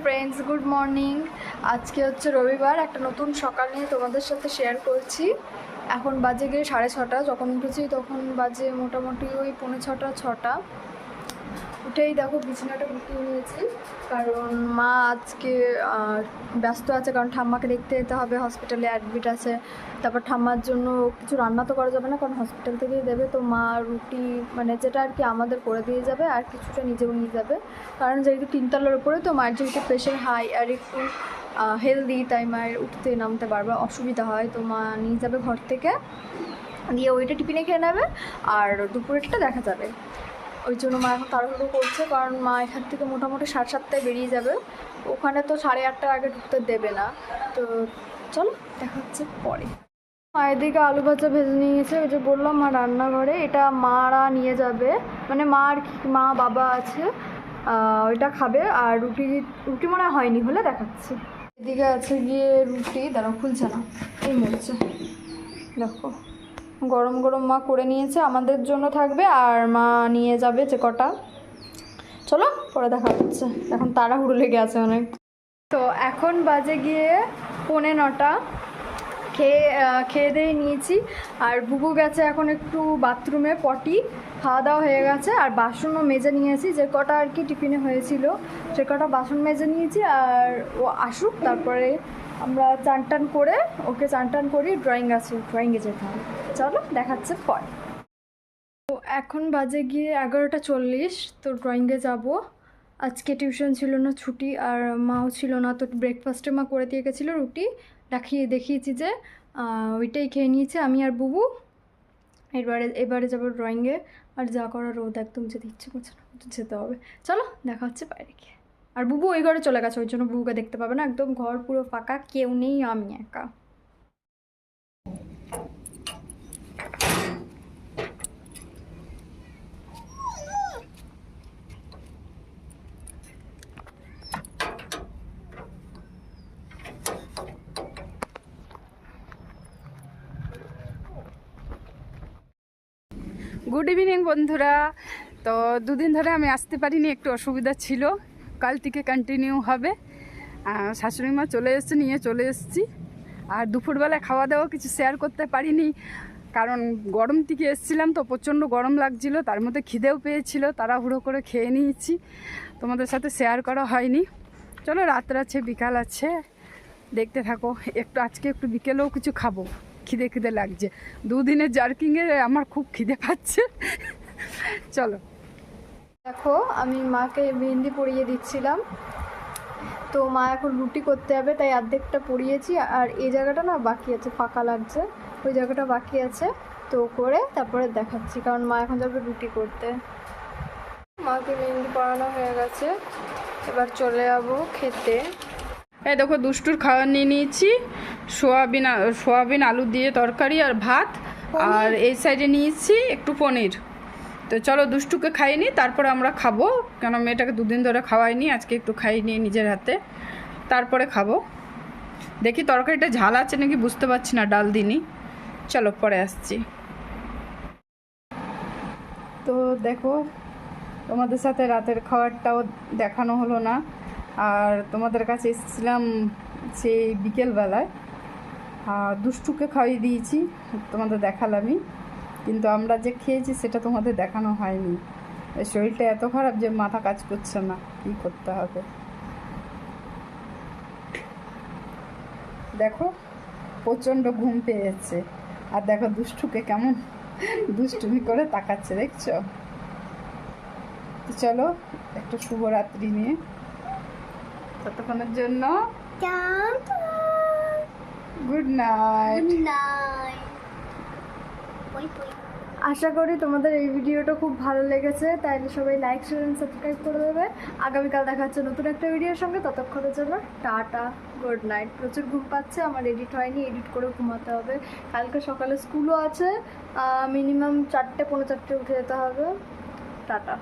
Friends, good morning. আজকে হচ্ছে রবিবার, একটা নতুন সকাল নিয়ে তোমাদের সাথে শেয়ার করছি। এখন বাজে গিয়ে 6:30। যখন উঠেছি তখন বাজে মোটামুটি ওই 6:45-6টা। উঠেই দেখো বিছানাটা গুটিয়ে নিয়েছি, কারণ মা আজকে ব্যস্ত আছে, কারণ ঠাম্মাকে দেখতে যেতে হবে, হসপিটালে অ্যাডমিট আছে। তারপর ঠাম্মার জন্য কিছু রান্না তো করা যাবে না, কারণ হসপিটাল থেকেই দেবে। তো মা রুটি মানে যেটা আর কি আমাদের করে দিয়ে যাবে, আর কিছুটা নিজেও নিয়ে যাবে, কারণ যেহেতু 3তলার উপরে, তো মায়ের যেহেতু প্রেশার হাই আর একটু হেলদি, তাই মায়ের উঠতে নামতে বারবার অসুবিধা হয়। তো মা নিয়ে যাবে ঘর থেকে, দিয়ে ওইটা টিফিনে খেয়ে নেবে, আর দুপুরেরটা দেখা যাবে। ওই জন্য মা এখন তাড়াহুড়ো করছে, কারণ মা এখান থেকে মোটামুটি 7:30টায় বেরিয়ে যাবে। ওখানে তো 8:30টার আগে ঢুকতে দেবে না। তো চলো দেখা হচ্ছে পরে। মায়ের দিকে আলু ভাজা ভেজে নিয়ে গেছে, ওই যে বললাম মা রান্নাঘরে। এটা মারা নিয়ে যাবে, মানে মা বাবা আছে, ওইটা খাবে। আর রুটি মনে হয়নি, হলে দেখাচ্ছি। এদিকে আছে গিয়ে রুটি, দাঁড়াও খুলছে না, এই মরছে দেখো। গরম গরম মা করে নিয়েছে, আমাদের জন্য থাকবে, আর মা নিয়ে যাবে যে কটা। চলো পরে দেখা হচ্ছে, এখন তাড়াহুড়ো লেগে আছে অনেক। তো এখন বাজে গিয়ে 9:45। খেয়ে দিয়ে নিয়েছি, আর বুবু গেছে এখন একটু বাথরুমে পটি। খাওয়া দাওয়া হয়ে গেছে, আর বাসনও মেজে নিয়েছি, যে কটা আর কি টিফিনে হয়েছিল সে কটা বাসন মেজে নিয়েছি। আর ও আসুক, তারপরে আমরা চান টান করে, ওকে চান টান করি, ড্রয়িংয়ে যেতে হবে। চলো দেখাচ্ছে পরে। তো এখন বাজে গিয়ে 11:40। তো ড্রয়িংয়ে যাব। আজকে টিউশন ছিল না, ছুটি, আর মাও ছিল না। তো ব্রেকফাস্টে মা করে দিয়ে গেছিলো রুটি, দেখিয়েছি যে ওইটাই খেয়ে নিয়েছে আমি আর বুবু। এবারে যাবো ড্রয়িংয়ে, আর যা করার রোদ একদম যেতে ইচ্ছে করছে না, যেতে হবে। চলো দেখা হচ্ছে বাইরে গিয়ে। আর বুবু ওই ঘরে চলে গেছে, ওই জন্য বুবুকে দেখতে পাবে না, একদম ঘর পুরো ফাঁকা, কেউ নেই, আমি একা। গুড ইভিনিং বন্ধুরা। তো দুদিন ধরে আমি আসতে পারিনি, একটু অসুবিধা ছিল। কাল থেকে কন্টিনিউ হবে। শাশুড়ি মা চলে এসছে, নিয়ে চলে এসেছি। আর দুপুরবেলা খাওয়া দাওয়া কিছু শেয়ার করতে পারিনি, কারণ গরম থেকে এসেছিলাম, তো প্রচণ্ড গরম লাগছিল, তার মধ্যে খিদেও পেয়েছিল, তাড়াহুড়ো করে খেয়ে নিয়েছি, তোমাদের সাথে শেয়ার করা হয়নি। চলো রাত আছে, বিকাল আছে, দেখতে থাকো। আজকে একটু বিকেলেও কিছু খাবো, খিদে লাগছে। দুদিনের জার্কিংয়ে আমার খুব খিদে পাচ্ছে। চলো দেখো, আমি মাকে মেহেন্দি পরিয়ে দিচ্ছিলাম। তো মা এখন রুটি করতে হবে, তাই অর্ধেকটা পরিয়েছি, আর এই জায়গাটা না বাকি আছে, ফাঁকা লাগছে, ওই জায়গাটা বাকি আছে। তো করে তারপরে দেখাচ্ছি, কারণ মা এখন যাবে রুটি করতে। মাকে মেহেন্দি পরানো হয়ে গেছে, এবার চলে যাবো খেতে। এই দেখো, দুষ্টুর খাবার নিয়ে নিয়েছি, সোয়াবিন আলু দিয়ে তরকারি আর ভাত, আর এই সাইডে নিয়েছি একটু পনির। তো চলো দুষ্টুকে খাইয়ে নিই, তারপরে আমরা খাবো, কেন মেয়েটাকে দুদিন ধরে খাওয়াইনি, আজকে একটু খাইয়ে নিয়ে নিজের হাতে, তারপরে খাবো। দেখি তরকারিটা ঝাল আছে নাকি, বুঝতে পারছি না, ডাল দিইনি। চলো পরে আসছি। তো দেখো, তোমাদের সাথে রাতের খাবারটাও দেখানো হলো না, আর তোমাদের কাছে এসেছিলাম সেই বিকেলবেলায়। দুষ্টুকে খাইয়ে দিয়েছি, তোমাদের দেখালামই, কিন্তু আমরা যে খেয়েছি সেটা তোমাদের দেখানো হয়নি। শরীরটা এত খারাপ যে মাথা কাজ করছে না, কী করতে হবে। দেখো প্রচণ্ড ঘুম পেয়েছে, আর দেখো দুষ্টুকে কেমন দুষ্টুমি করে তাকাচ্ছে, দেখছো? তো চলো একটু শুভরাত্রি নিয়ে, ততক্ষণের জন্য গুড নাইট। আশা করি তোমাদের এই ভিডিওটা খুব ভালো লেগেছে, তাইলে সবাই লাইক, শেয়ার এন্ড সাবস্ক্রাইব করে দেবে। আগামীকাল দেখা হচ্ছে নতুন একটা ভিডিওর সঙ্গে, ততক্ষণের জন্য টাটা, গুড নাইট। প্রচুর ঘুম পাচ্ছে, আমার এডিট হয়নি, এডিট করে ঘুমাতে হবে। কালকে সকালে স্কুলও আছে, মিনিমাম 4:00 পৌনে 4:00 উঠে যেতে হবে। টাটা।